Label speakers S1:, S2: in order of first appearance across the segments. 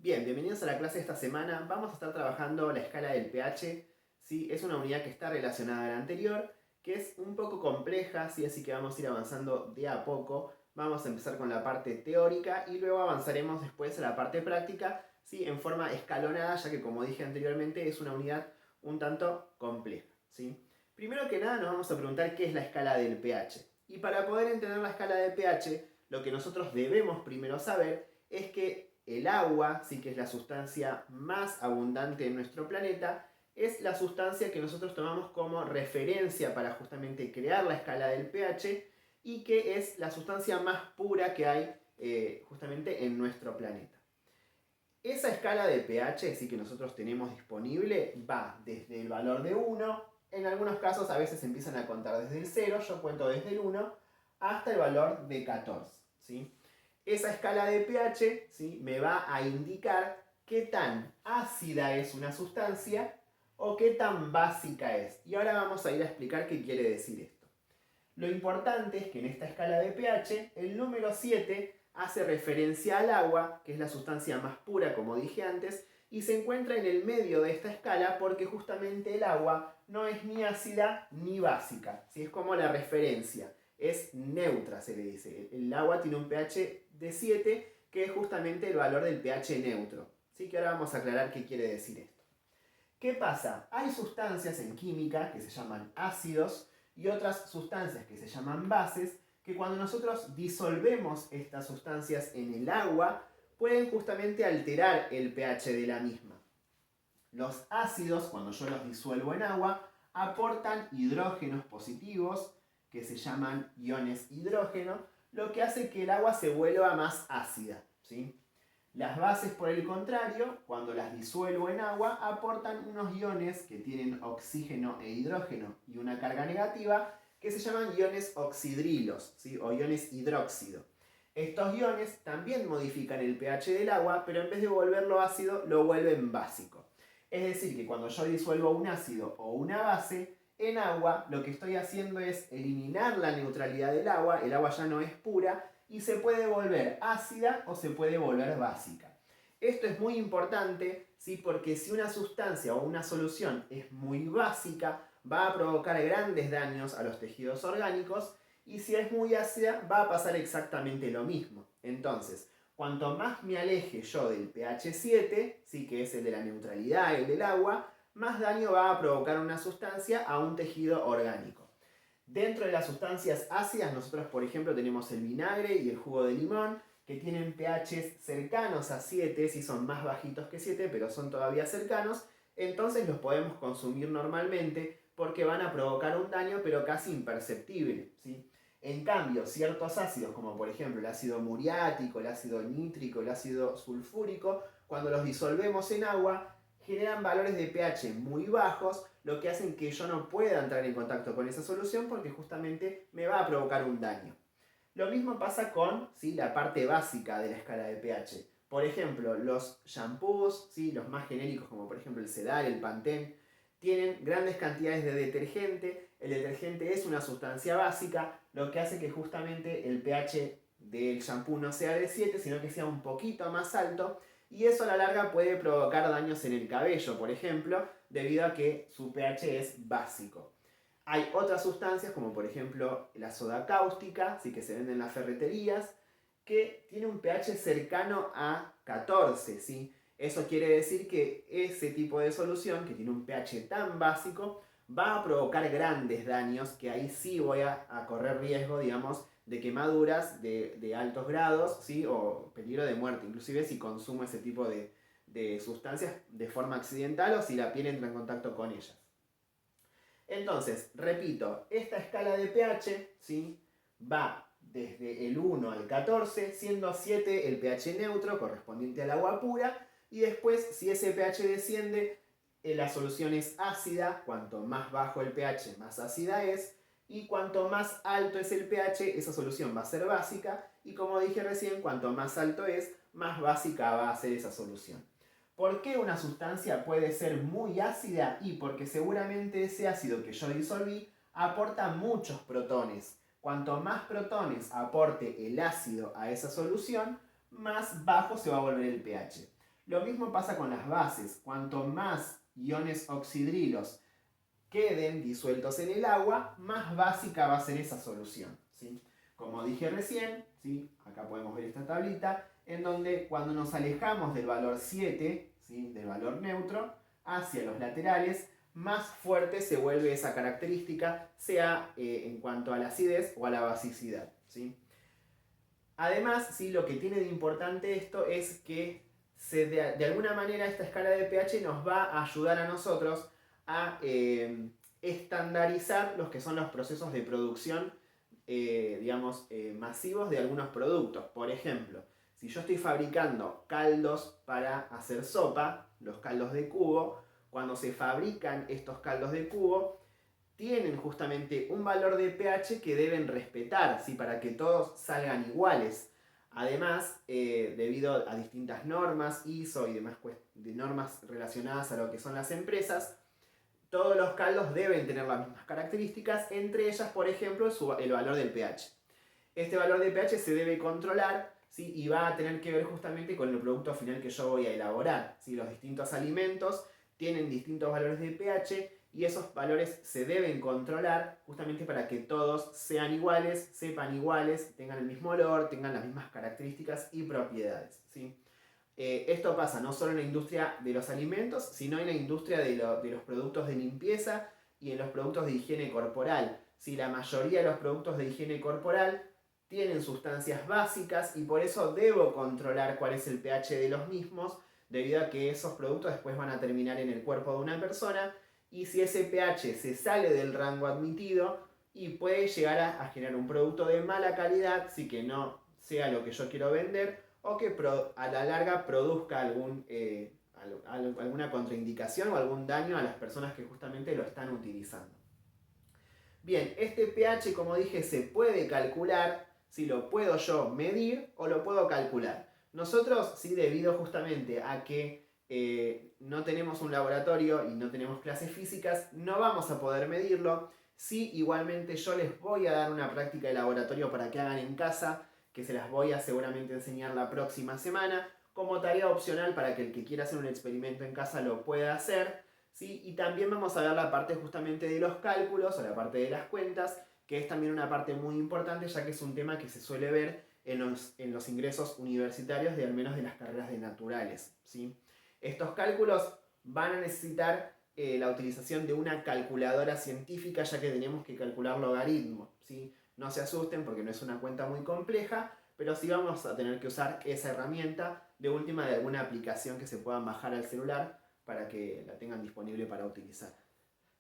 S1: Bien, bienvenidos a la clase de esta semana. Vamos a estar trabajando la escala del pH. ¿Sí? Es una unidad que está relacionada a la anterior, que es un poco compleja, ¿sí? Así que vamos a ir avanzando de a poco. Vamos a empezar con la parte teórica y luego avanzaremos después a la parte práctica, ¿sí? En forma escalonada, ya que como dije anteriormente es una unidad un tanto compleja, ¿sí? Primero que nada nos vamos a preguntar qué es la escala del pH. Y para poder entender la escala del pH, lo que nosotros debemos primero saber es que el agua, sí, que es la sustancia más abundante en nuestro planeta, es la sustancia que nosotros tomamos como referencia para justamente crear la escala del pH y que es la sustancia más pura que hay justamente en nuestro planeta. Esa escala de pH sí que nosotros tenemos disponible va desde el valor de 1, en algunos casos a veces empiezan a contar desde el 0, yo cuento desde el 1, hasta el valor de 14. ¿Sí? Esa escala de pH, ¿sí?, me va a indicar qué tan ácida es una sustancia o qué tan básica es. Y ahora vamos a ir a explicar qué quiere decir esto. Lo importante es que en esta escala de pH, el número 7 hace referencia al agua, que es la sustancia más pura, como dije antes, y se encuentra en el medio de esta escala porque justamente el agua no es ni ácida ni básica, ¿sí? Es como la referencia, es neutra, se le dice. El agua tiene un pH de 7, que es justamente el valor del pH neutro. Así que ahora vamos a aclarar qué quiere decir esto. ¿Qué pasa? Hay sustancias en química que se llaman ácidos y otras sustancias que se llaman bases, que cuando nosotros disolvemos estas sustancias en el agua, pueden justamente alterar el pH de la misma. Los ácidos, cuando yo los disuelvo en agua, aportan hidrógenos positivos, que se llaman iones hidrógeno, lo que hace que el agua se vuelva más ácida, ¿sí? Las bases, por el contrario, cuando las disuelvo en agua, aportan unos iones que tienen oxígeno e hidrógeno y una carga negativa, que se llaman iones oxidrilos, ¿sí?, o iones hidróxido. Estos iones también modifican el pH del agua, pero en vez de volverlo ácido, lo vuelven básico. Es decir, que cuando yo disuelvo un ácido o una base en agua, lo que estoy haciendo es eliminar la neutralidad del agua, el agua ya no es pura, y se puede volver ácida o se puede volver básica. Esto es muy importante, ¿sí?, porque si una sustancia o una solución es muy básica, va a provocar grandes daños a los tejidos orgánicos, y si es muy ácida, va a pasar exactamente lo mismo. Entonces, cuanto más me aleje yo del pH 7, ¿sí?, que es el de la neutralidad, el del agua, más daño va a provocar una sustancia a un tejido orgánico. Dentro de las sustancias ácidas, nosotros por ejemplo tenemos el vinagre y el jugo de limón, que tienen pHs cercanos a 7, si son más bajitos que 7, pero son todavía cercanos, entonces los podemos consumir normalmente porque van a provocar un daño pero casi imperceptible, ¿sí? En cambio, ciertos ácidos, como por ejemplo el ácido muriático, el ácido nítrico, el ácido sulfúrico, cuando los disolvemos en agua, generan valores de pH muy bajos, lo que hacen que yo no pueda entrar en contacto con esa solución porque justamente me va a provocar un daño. Lo mismo pasa con, ¿sí?, la parte básica de la escala de pH. Por ejemplo, los shampoos, ¿sí?, los más genéricos como por ejemplo el Sedal, el Pantene, tienen grandes cantidades de detergente. El detergente es una sustancia básica, lo que hace que justamente el pH del shampoo no sea de 7, sino que sea un poquito más alto, y eso a la larga puede provocar daños en el cabello, por ejemplo, debido a que su pH es básico. Hay otras sustancias, como por ejemplo la soda cáustica, ¿sí?, que se vende en las ferreterías, que tiene un pH cercano a 14, ¿sí? Eso quiere decir que ese tipo de solución, que tiene un pH tan básico, va a provocar grandes daños, que ahí sí voy a correr riesgo, digamos, de quemaduras de altos grados, ¿sí?, o peligro de muerte, inclusive si consumo ese tipo de sustancias de forma accidental o si la piel entra en contacto con ellas. Entonces, repito, esta escala de pH, ¿sí?, va desde el 1 al 14, siendo 7 el pH neutro correspondiente al agua pura, y después, si ese pH desciende, la solución es ácida. Cuanto más bajo el pH, más ácida es, y cuanto más alto es el pH, esa solución va a ser básica, y como dije recién, cuanto más alto es, más básica va a ser esa solución. ¿Por qué una sustancia puede ser muy ácida? Y porque seguramente ese ácido que yo disolví aporta muchos protones. Cuanto más protones aporte el ácido a esa solución, más bajo se va a volver el pH. Lo mismo pasa con las bases. Cuanto más iones oxidrilos queden disueltos en el agua, más básica va a ser esa solución, ¿sí? Como dije recién, ¿sí? Acá podemos ver esta tablita, en donde cuando nos alejamos del valor 7, ¿sí? Del valor neutro, hacia los laterales, más fuerte se vuelve esa característica, sea en cuanto a la acidez o a la basicidad, ¿sí? Además, ¿sí? Lo que tiene de importante esto es que de alguna manera esta escala de pH nos va a ayudar a nosotros a estandarizar los que son los procesos de producción, digamos, masivos de algunos productos. Por ejemplo, si yo estoy fabricando caldos para hacer sopa, los caldos de cubo, cuando se fabrican estos caldos de cubo, tienen justamente un valor de pH que deben respetar, ¿sí? Para que todos salgan iguales. Además, debido a distintas normas, ISO y demás de normas relacionadas a lo que son las empresas, todos los caldos deben tener las mismas características, entre ellas, por ejemplo, el valor del pH. Este valor de pH se debe controlar, ¿sí? Y va a tener que ver justamente con el producto final que yo voy a elaborar, ¿sí? Los distintos alimentos tienen distintos valores de pH y esos valores se deben controlar justamente para que todos sean iguales, sepan iguales, tengan el mismo olor, tengan las mismas características y propiedades, ¿sí? Esto pasa no solo en la industria de los alimentos, sino en la industria de los productos de limpieza y en los productos de higiene corporal. ¿Sí? La mayoría de los productos de higiene corporal tienen sustancias básicas y por eso debo controlar cuál es el pH de los mismos, debido a que esos productos después van a terminar en el cuerpo de una persona y si ese pH se sale del rango admitido y puede llegar a generar un producto de mala calidad, sí que no sea lo que yo quiero vender o que a la larga produzca alguna contraindicación o algún daño a las personas que justamente lo están utilizando. Bien, este pH, como dije, se puede calcular, si lo puedo yo medir o lo puedo calcular. Nosotros, sí, debido justamente a que no tenemos un laboratorio y no tenemos clases físicas, no vamos a poder medirlo. Sí, igualmente yo les voy a dar una práctica de laboratorio para que hagan en casa, que se las voy a seguramente enseñar la próxima semana, como tarea opcional para que el que quiera hacer un experimento en casa lo pueda hacer. ¿Sí? Y también vamos a ver la parte justamente de los cálculos o la parte de las cuentas, que es también una parte muy importante, ya que es un tema que se suele ver en los ingresos universitarios de al menos de las carreras de naturales, ¿sí? Estos cálculos van a necesitar la utilización de una calculadora científica, ya que tenemos que calcular logaritmos, ¿sí? No se asusten porque no es una cuenta muy compleja, pero sí vamos a tener que usar esa herramienta, de última de alguna aplicación que se puedan bajar al celular para que la tengan disponible para utilizar.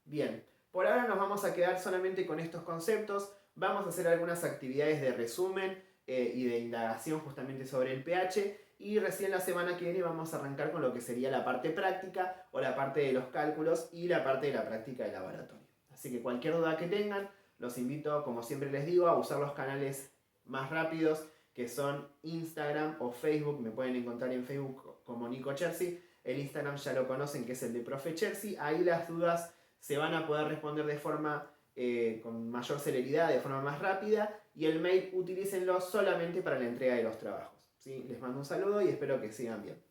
S1: Bien, por ahora nos vamos a quedar solamente con estos conceptos. Vamos a hacer algunas actividades de resumen y de indagación justamente sobre el pH y recién la semana que viene vamos a arrancar con lo que sería la parte práctica o la parte de los cálculos y la parte de la práctica de laboratorio. Así que cualquier duda que tengan, los invito, como siempre les digo, a usar los canales más rápidos que son Instagram o Facebook. Me pueden encontrar en Facebook como Nico Chersi. El Instagram ya lo conocen, que es el de Profe Chersi. Ahí las dudas se van a poder responder de forma con mayor celeridad, de forma más rápida. Y el mail utilícenlo solamente para la entrega de los trabajos, ¿sí? Les mando un saludo y espero que sigan bien.